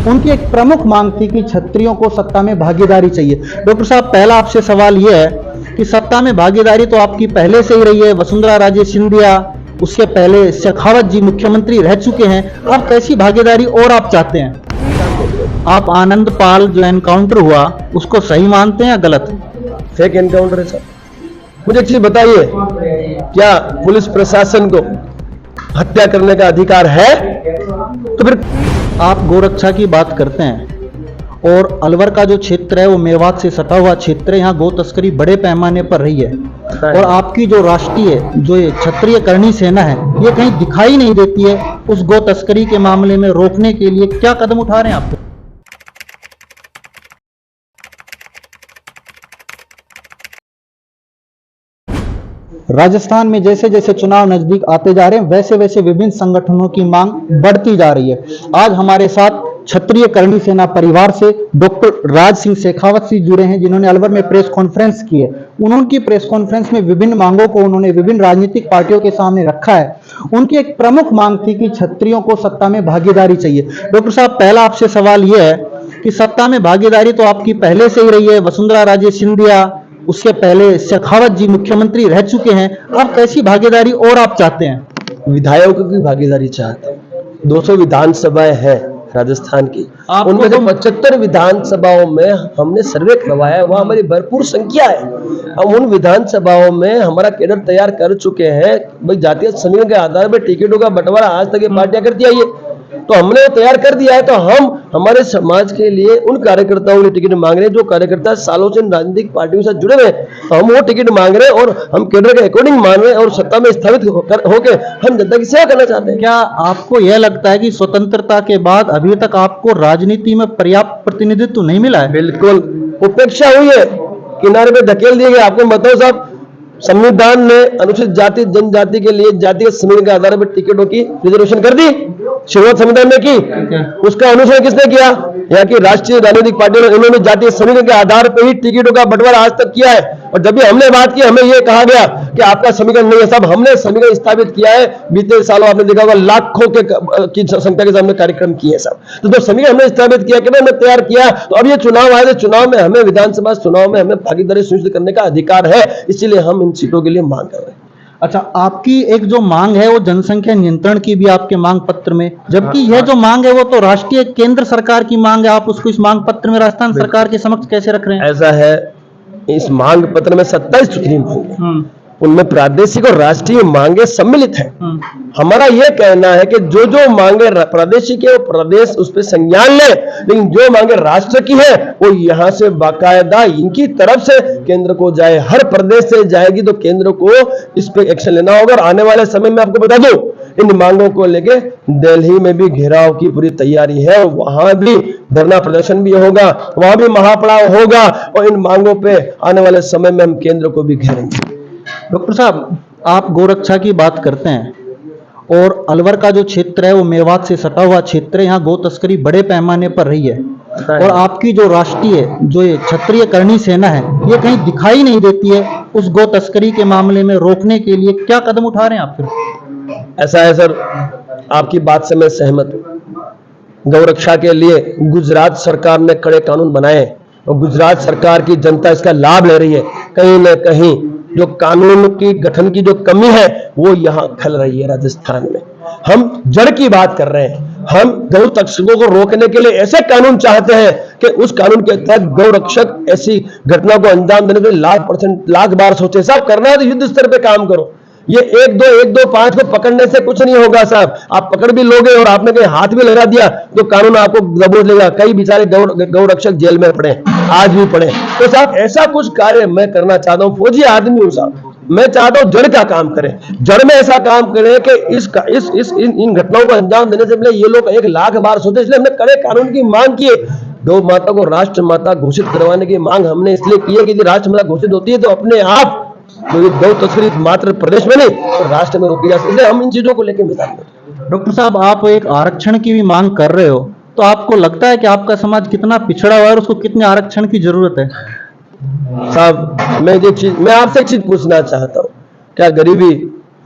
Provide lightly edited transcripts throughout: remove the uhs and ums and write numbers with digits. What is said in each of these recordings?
उनकी एक प्रमुख मांग थी कि क्षत्रियों को सत्ता में भागीदारी चाहिए। डॉक्टर साहब, पहला आपसे सवाल यह है कि सत्ता में भागीदारी तो आपकी पहले से ही रही है, वसुंधरा राजे सिंधिया, उसके पहले शेखावत जी मुख्यमंत्री रह चुके हैं, अब कैसी भागीदारी और आप चाहते हैं? आप आनंद पाल जो एनकाउंटर हुआ उसको सही मानते हैं या गलत? फेक एनकाउंटर है सर। मुझे एक चीज बताइए, क्या पुलिस प्रशासन को हत्या करने का अधिकार है? तो फिर आप गोरक्षा की बात करते हैं और अलवर का जो क्षेत्र है वो मेवात से सटा हुआ क्षेत्र है, यहाँ गो तस्करी बड़े पैमाने पर रही है और आपकी जो राष्ट्रीय जो ये क्षत्रिय करणी सेना है ये कहीं दिखाई नहीं देती है। उस गो तस्करी के मामले में रोकने के लिए क्या कदम उठा रहे हैं आप? राजस्थान में जैसे जैसे चुनाव नजदीक आते जा रहे हैं वैसे वैसे विभिन्न संगठनों की मांग बढ़ती जा रही है। आज हमारे साथ क्षत्रिय करणी सेना परिवार से डॉक्टर राज सिंह शेखावत जी जुड़े हैं, जिन्होंने अलवर में प्रेस कॉन्फ्रेंस की है। उन्होंने प्रेस कॉन्फ्रेंस में विभिन्न मांगों को उन्होंने विभिन्न राजनीतिक पार्टियों के सामने रखा है। उनकी एक प्रमुख मांग थी कि क्षत्रियों को सत्ता में भागीदारी चाहिए। डॉक्टर साहब, पहला आपसे सवाल यह है कि सत्ता में भागीदारी तो आपकी पहले से ही रही है, वसुंधरा राजे सिंधिया, उसके पहले शेखावत जी मुख्यमंत्री रह चुके हैं, अब कैसी भागीदारी और आप चाहते हैं? विधायकों की भागीदारी चाहते हैं। 200 विधानसभाएं हैं राजस्थान की, उनमें से 75 विधानसभाओं में हमने सर्वे करवाया है, वहां हमारी भरपूर संख्या है। हम उन विधानसभाओं में हमारा कैडर तैयार कर चुके हैं। भाई जातीय समीकरण के आधार पर टिकटों का बंटवारा आज तक ये पार्टियां करती आई है, तो हमने वो तैयार कर दिया है। तो हम हमारे समाज के लिए उन कार्यकर्ताओं के टिकट मांग रहे हैं जो कार्यकर्ता सालों से राजनीतिक पार्टियों के साथ जुड़े हुए हैं। तो हम वो टिकट मांग रहे हैं और हम कैडर के अकॉर्डिंग मान रहे हैं और सत्ता में स्थापित होकर हम जनता की सेवा करना चाहते हैं। क्या आपको यह लगता है कि स्वतंत्रता के बाद अभी तक आपको राजनीति में पर्याप्त प्रतिनिधित्व नहीं मिला है? बिल्कुल उपेक्षा हुई है, किनारे पे धकेल दिए गए। आपको बताओ साहब, संविधान ने अनुसूचित जाति जनजाति के लिए जातीय समीकरण के आधार पर टिकटों की रिजर्वेशन कर दी, शुरुआत संविधान में की। उसका अनुसरण किसने किया? यहाँ की राष्ट्रीय राजनीतिक पार्टियों ने, इन्होंने जातीय समीकरण के आधार पर ही टिकटों का बंटवारा आज तक किया है। और जब भी हमने बात की हमें यह कहा गया कि आपका समीकरण नहीं है। साहब, हमने समीकरण स्थापित किया है। बीते सालों आपने देखा होगा लाखों की संख्या के सामने कार्यक्रम किए साहब। तो जब समीकरण हमने स्थापित किया, हमने तैयार किया, तो अब ये चुनाव आए, चुनाव में हमें विधानसभा चुनाव में हमें भागीदारी सुनिश्चित करने का अधिकार है, इसीलिए हम इन सीटों के लिए मांग कर रहे हैं। अच्छा, आपकी एक जो मांग है वो जनसंख्या नियंत्रण की भी आपके मांग पत्र में, जबकि यह जो मांग है वो तो राष्ट्रीय केंद्र सरकार की मांग है, आप उसको इस मांग पत्र में राजस्थान सरकार के समक्ष कैसे रख रहे हैं? ऐसा है, इस मांग पत्र में 27 सूत्री मांग है, उनमें प्रादेशिक और राष्ट्रीय मांगे सम्मिलित है। हमारा यह कहना है कि जो जो मांगे प्रादेशिक है वो प्रदेश उस पर संज्ञान ले, लेकिन जो मांगे राष्ट्र की है वो यहां से बाकायदा इनकी तरफ से केंद्र को जाए। हर प्रदेश से जाएगी तो केंद्र को इस पे एक्शन लेना होगा। और आने वाले समय में आपको बता दूं, इन मांगों को लेके दिल्ली में भी घेराव की पूरी तैयारी है, वहां भी धरना प्रदर्शन भी होगा, वहां भी महापड़ाव होगा और इन मांगों पे आने वाले समय में हम केंद्र को भी घेरेंगे। डॉक्टर साहब, आप गोरक्षा की बात करते हैं और अलवर का जो क्षेत्र है वो मेवात से सटा हुआ क्षेत्र है, यहाँ गो तस्करी बड़े पैमाने पर रही है और आपकी जो राष्ट्रीय जो ये क्षत्रिय करणी सेना है ये कहीं दिखाई नहीं देती है। उस गो तस्करी के मामले में रोकने के लिए क्या कदम उठा रहे हैं आप? फिर ऐसा है सर, आपकी बात से मैं सहमत हूं। गौरक्षा के लिए गुजरात सरकार ने कड़े कानून बनाए और गुजरात सरकार की जनता इसका लाभ ले रही है। कहीं न कहीं जो कानून की गठन की जो कमी है वो यहां खल रही है राजस्थान में। हम जड़ की बात कर रहे हैं। हम गौ तस्करों को रोकने के लिए ऐसे कानून चाहते हैं कि उस कानून के तहत गौ रक्षक ऐसी घटना को अंजाम देने के लिए लाख बार सोचे। साहब, करना है तो युद्ध स्तर पे काम करो। ये 1-2-1-2-5 को पकड़ने से कुछ नहीं होगा साहब। आप पकड़ भी लोगे और आपने कहीं हाथ भी लगा दिया तो कानून आपको दबोच लेगा। कई बेचारे गौ रक्षक जेल में पड़े, आज भी पड़े। तो साहब, ऐसा कुछ कार्य मैं करना चाहता हूं। फौजी आदमी हूं साहब, मैं चाहता हूं जड़ का काम करें, जड़ में ऐसा काम करें कि इन घटनाओं को अंजाम देने से पहले ये लोग 1 लाख बार सोचे। इसलिए हमने कड़े कानून की मांग की है। गौ माता को राष्ट्र माता घोषित करवाने की मांग हमने इसलिए की है कि यदि राष्ट्र माता घोषित होती है तो अपने आप तो गौ तस्करी मात्र प्रदेश में नहीं तो राष्ट्र में रोकी जा सकती है। हम इन चीजों को लेकर मैदान में। डॉक्टर साहब, आप एक आरक्षण की भी मांग कर रहे हो, तो आपको लगता है कि आपका समाज कितना पिछड़ा हुआ है और उसको कितने आरक्षण की जरूरत है? साहब, मैं आपसे एक चीज पूछना चाहता हूँ, क्या गरीबी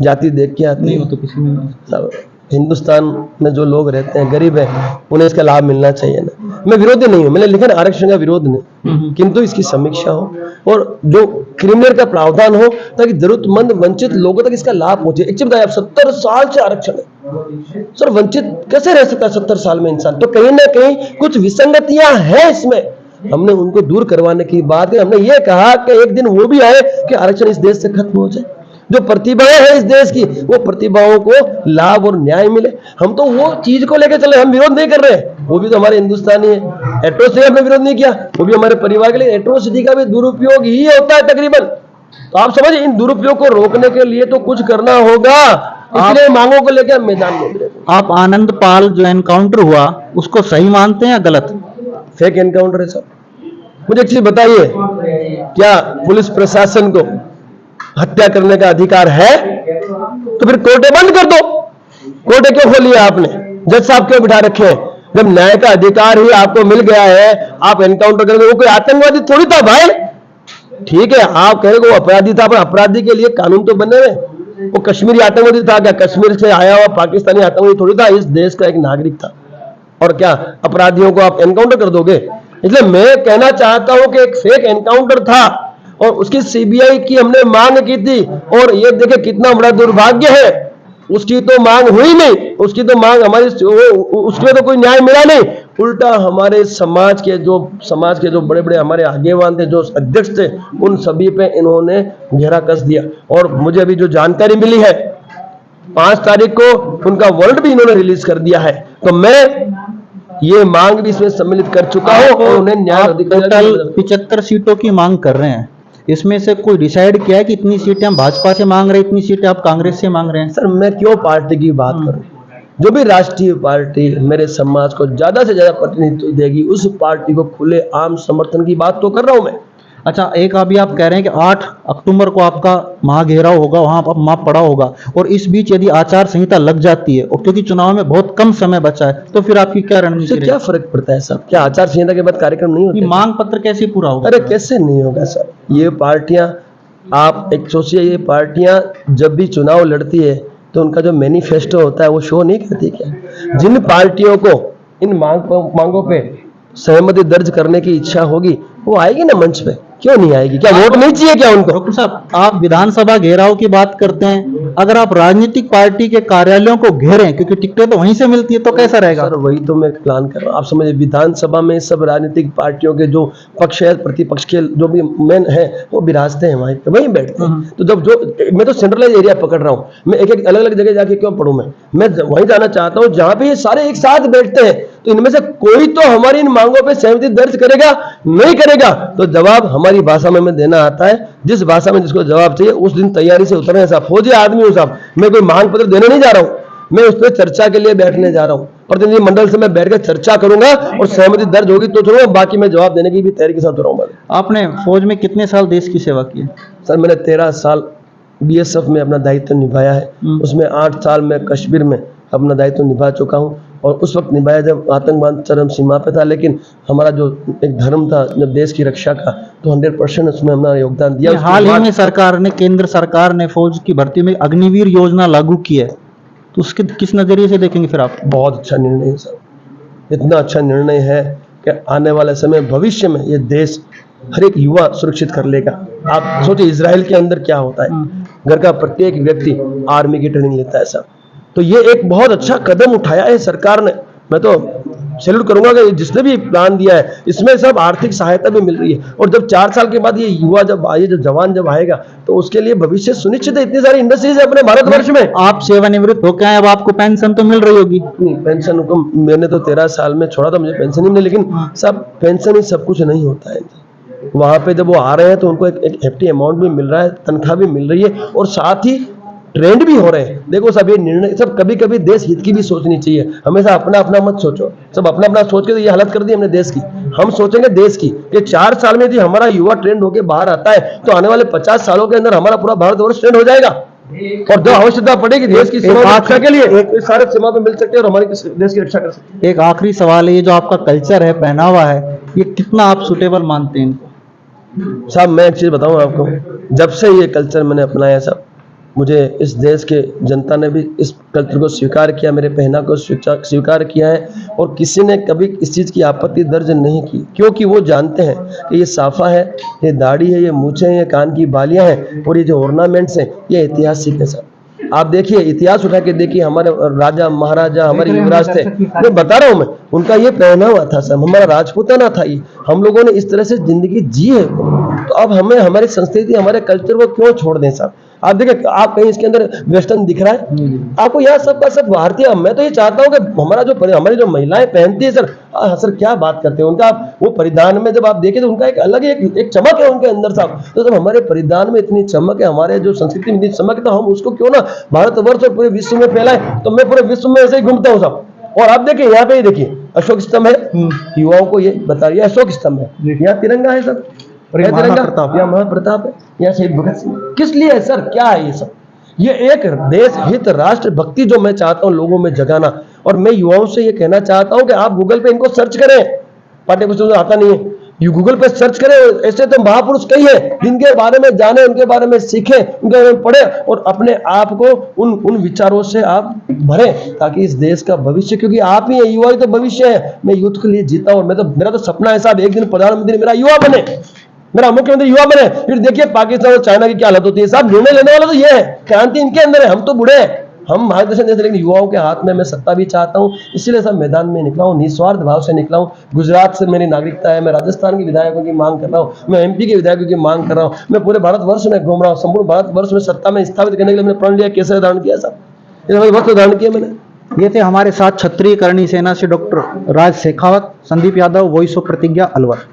जाति देख के आती है? नहीं, वो तो किसी में साहब, हिंदुस्तान में जो लोग रहते हैं, गरीब हैं, उन्हें इसका लाभ मिलना चाहिए ना। मैं विरोधी नहीं हूँ, मैंने लिखा ना आरक्षण का विरोध नहीं, किंतु इसकी समीक्षा हो और जो क्रिमिनल का प्रावधान हो, ताकि जरूरतमंद वंचित लोगों तक इसका लाभ पहुंचे। एक चीज बताइए, आप 70 साल से आरक्षण है सर, वंचित कैसे रह सकता है 70 साल में इंसान? तो कहीं ना कहीं कुछ विसंगतियां हैं इसमें, हमने उनको दूर करवाने की बात है। हमने ये कहा कि एक दिन वो भी आए कि आरक्षण इस देश से खत्म हो जाए, जो प्रतिभाएं हैं इस देश की, वो प्रतिभाओं को लाभ और न्याय मिले। हम तो वो चीज को लेकर चले, हम विरोध नहीं कर रहे हैं, वो भी तो हमारे हिंदुस्तानी है। एट्रोसिटी हमने विरोध नहीं किया, वो भी हमारे परिवार के लिए एट्रोसिटी का भी दुरुपयोग ही होता है तकरीबन। तो आप समझिए, इन दुरुपयोग को रोकने के लिए तो कुछ करना होगा, इसलिए मांगों को लेकर मैदान में। आप आनंद पाल जो एनकाउंटर हुआ उसको सही मानते हैं या गलत? फेक एनकाउंटर है सर। मुझे एक चीज बताइए, क्या पुलिस प्रशासन को हत्या करने का अधिकार है? तो फिर कोर्टें बंद कर दो। कोर्टें क्यों खोली है आपने? जज साहब क्यों बिठा रखे हैं? जब न्याय का अधिकार ही आपको मिल गया है, आप एनकाउंटर करेंगे। वो कोई आतंकवादी थोड़ी था भाई, ठीक है आप कहेंगे वो अपराधी था, पर अपराधी के लिए कानून तो बने हुए। वो कश्मीरी आतंकवादी था क्या? कश्मीर से आया हुआ पाकिस्तानी आतंकवादी थोड़ी था, इस देश का एक नागरिक था। और क्या अपराधियों को आप एनकाउंटर कर दोगे? इसलिए मैं कहना चाहता हूं कि एक फेक एनकाउंटर था और उसकी सीबीआई की हमने मांग की थी, और ये देखे कितना बड़ा दुर्भाग्य है, उसकी तो मांग हुई नहीं, उसकी तो मांग हमारी, उसमें तो कोई न्याय मिला नहीं। उल्टा हमारे समाज के जो बड़े बड़े हमारे आगेवान थे, जो अध्यक्ष थे, उन सभी पे इन्होंने घेरा कस दिया। और मुझे अभी जो जानकारी मिली है, 5 तारीख को उनका वारंट भी इन्होंने रिलीज कर दिया है। तो मैं ये मांग भी इसमें सम्मिलित कर चुका हूं और उन्हें न्याय टोटल 75 सीटों की मांग कर रहे हैं, इसमें से कोई डिसाइड किया है कि इतनी सीटें हम भाजपा से मांग रहे हैं, इतनी सीटें आप कांग्रेस से मांग रहे हैं? सर मैं क्यों पार्टी की बात करूं? जो भी राष्ट्रीय पार्टी मेरे समाज को ज्यादा से ज्यादा प्रतिनिधित्व देगी, उस पार्टी को खुले आम समर्थन की बात तो कर रहा हूं मैं। अच्छा, एक अभी आप कह रहे हैं कि 8 अक्टूबर को आपका महाघेराव होगा, वहां पर माप पड़ा होगा, और इस बीच यदि आचार संहिता लग जाती है, और क्योंकि चुनाव में बहुत कम समय बचा है, तो फिर आपकी क्या रणनीति रहेगी? क्या फर्क पड़ता है साहब? क्या आचार संहिता के बाद कार्यक्रम नहीं होते? मांग पत्र कैसे पूरा होगा? अरे कैसे नहीं होगा सर? ये पार्टियां, आप एक सोचिए, ये पार्टियां जब भी चुनाव लड़ती है तो उनका जो मैनिफेस्टो होता है वो शो नहीं करती क्या? जिन पार्टियों को इन मांगों पे सहमति दर्ज करने की इच्छा होगी, वो आएगी ना मंच पे, क्यों नहीं आएगी? क्या वोट नहीं चाहिए क्या उनको? डॉक्टर साहब, आप विधानसभा घेराव की बात करते हैं, अगर आप राजनीतिक पार्टी के कार्यालयों को घेरें, क्योंकि टिकटें तो वहीं से मिलती है, तो कैसा रहेगा? सर वही तो मैं प्लान कर रहा हूँ। आप समझिए, विधानसभा में सब राजनीतिक पार्टियों के जो पक्ष है, प्रतिपक्ष के जो भी मेन है, वो विराजते हैं वहीं बैठते हैं। तो जब मैं तो सेंट्रलाइज एरिया पकड़ रहा हूँ, मैं एक अलग अलग जगह जाके क्यों पढ़ूं? मैं वहीं जाना चाहता हूँ जहां पे ये सारे एक साथ बैठते हैं। तो इनमें से कोई तो हमारी इन मांगों पे सहमति दर्ज करेगा, नहीं करेगा तो जवाब हमारी भाषा में देना आता है। जिस भाषा में जिसको जवाब चाहिए उस दिन तैयारी से उतरने साहब। फौजी आदमी हूं साहब, मैं कोई मांग पत्र देने नहीं जा रहा हूं, मैं उस पर चर्चा के लिए बैठने जा रहा हूं। प्रतिनिधि मंडल से मैं बैठकर चर्चा करूंगा और सहमति दर्ज होगी तो चलूंगा, बाकी मैं जवाब देने की भी तैयारी के साथ रहूंगा। आपने फौज में कितने साल देश की सेवा की है? सर मैंने 13 साल बीएसएफ में अपना दायित्व निभाया है, उसमें 8 साल में कश्मीर में अपना दायित्व निभा चुका हूं। और उस वक्त निभाया जब आतंकवाद चरम सीमा पे था, लेकिन हमारा जो एक धर्म था जब देश की रक्षा का, तो 100% उसमें हमारा योगदान दिया। हाल ही में सरकार ने, केंद्र सरकार ने फौज की भर्ती में अग्निवीर योजना लागू की है, तो उसके किस नजरिए से देखेंगे फिर आप? बहुत अच्छा निर्णय है सर, इतना अच्छा निर्णय है कि आने वाले समय भविष्य में ये देश हर एक युवा सुरक्षित कर लेगा। आप सोचिए इजराइल के अंदर क्या होता है, घर का प्रत्येक व्यक्ति आर्मी की ट्रेनिंग लेता है सर। तो ये एक बहुत अच्छा कदम उठाया है सरकार ने, मैं तो सैल्यूट करूंगा कि जिसने भी प्लान दिया है, इसमें सब आर्थिक सहायता भी मिल रही है। और जब 4 साल के बाद ये युवा जब आए, जो जवान जब आएगा, तो उसके लिए भविष्य सुनिश्चित है। इतनी सारी इंडस्ट्रीज है अपने भारतवर्ष में। आप सेवानिवृत्त होकर आए, अब आपको पेंशन तो मिल रही होगी? नहीं, पेंशन को मैंने तो 13 साल में छोड़ा था, मुझे पेंशन ही नहीं, लेकिन सब पेंशन ही सब कुछ नहीं होता है। वहां पे जब वो आ रहे हैं तो उनको एक हेफ्टी अमाउंट भी मिल रहा है, तनख्वाह भी मिल रही है, और साथ ही ट्रेंड भी हो रहे हैं। देखो सब ये निर्णय, सब कभी कभी देश हित की भी सोचनी चाहिए, हमेशा अपना अपना मत सोचो। सब अपना अपना सोच के तो ये हालत कर दी हमने देश की। हम सोचेंगे देश की कि 4 साल में यदि हमारा युवा ट्रेंड होकर बाहर आता है, तो आने वाले 50 सालों के अंदर हमारा पूरा भारतवर्ष ट्रेंड हो जाएगा। और जो आवश्यकता पड़ेगी देश की सीमा रक्षा के लिए, सारे सीमा पे मिल सकते हैं और हमारे देश की रक्षा कर सकते हैं। एक आखिरी सवाल है, ये जो आपका कल्चर है, पहनावा है, ये कितना आप सुटेबल मानते हैं इनको? साहब मैं एक चीज बताऊं आपको, जब से ये कल्चर मैंने अपनाया साहब, मुझे इस देश के जनता ने भी इस कल्चर को स्वीकार किया, मेरे पहना को स्वीकार किया है, और किसी ने कभी इस चीज़ की आपत्ति दर्ज नहीं की, क्योंकि वो जानते हैं कि ये साफा है, ये दाढ़ी है, ये मूछें हैं, ये कान की बालियां हैं, और ये जो ऑर्नामेंट्स हैं ये ऐतिहासिक है सर। आप देखिए, इतिहास उठा के देखिए, हमारे राजा महाराजा, हमारे युवराज थे, मैं बता रहा हूँ, मैं उनका ये पहनावा था सर, हमारा राजपूताना था, ये हम लोगों ने इस तरह से जिंदगी जी है। तो अब हमें हमारी संस्कृति, हमारे कल्चर को क्यों छोड़ दें साहब? आप देखिए, आप कहीं इसके अंदर वेस्टर्न दिख रहा है आपको? यहाँ सबका सब भारतीय। मैं तो ये चाहता हूँ कि हमारी जो महिलाएं पहनती है सर, सर क्या बात करते हैं उनका, वो परिधान में जब आप देखें तो उनका एक अलग एक चमक है उनके अंदर साहब। तो जब हमारे परिधान में इतनी चमक है, हमारे जो संस्कृति में इतनी चमक है, तो हम उसको क्यों ना भारतवर्ष और पूरे विश्व में फैलाएं। तो मैं पूरे विश्व में ऐसे ही घूमता हूँ साहब। और आप देखिए, यहाँ पे ही देखिए अशोक स्तंभ है, युवाओं को ये बता रही है अशोक स्तंभ है, यहाँ तिरंगा है सर, या महाप्रताप है, या शहीद भगत सिंह। किस लिए है सर? क्या है ये सब? ये एक देश हित, राष्ट्र भक्ति जो मैं चाहता हूं लोगों में जगाना। और मैं युवाओं से ये कहना चाहता हूं कि आप गूगल पे इनको सर्च करें, पाठ्य पुस्तक आता नहीं है, ये गूगल पे सर्च करें। ऐसे तो महापुरुष कई हैं जिनके बारे में जाने, उनके बारे में सीखें, उनके बारे में पढ़े, और अपने आप को उन विचारों से आप भरें, ताकि इस देश का भविष्य, क्योंकि आप ही है, युवा ही तो भविष्य है। मैं यूथ के लिए जीता हूं, मेरा तो सपना है साहब, एक दिन प्रधानमंत्री मेरा युवा बने, मेरा मुख्यमंत्री युवा बने। फिर देखिए पाकिस्तान और चाइना की क्या हालत होती है साहब। निर्णय लेने वाला तो ये है, क्रांति इनके अंदर है, हम तो बूढ़े हैं, हम मार्गदर्शन देते, लेकिन युवाओं के हाथ में मैं सत्ता भी चाहता हूं। इसीलिए सब मैदान में निकला हूं, निस्वार्थ भाव से निकला हूं। गुजरात से मेरी नागरिकता है, मैं राजस्थान के विधायकों की मांग कर रहा हूं, मैं एमपी के विधायकों की मांग कर रहा हूं, मैं पूरे भारतवर्ष में घूम रहा हूं। संपूर्ण भारतवर्ष में सत्ता में स्थापित करने के लिए मैंने प्रण लिया, केसर धारण किया साहब, वस्त्र धारण किया मैंने। ये थे हमारे साथ क्षत्रिय करणी सेना से doctor Raj Shekhawat. Sandeep Yadav, voice of प्रतिज्ञा, अलवर।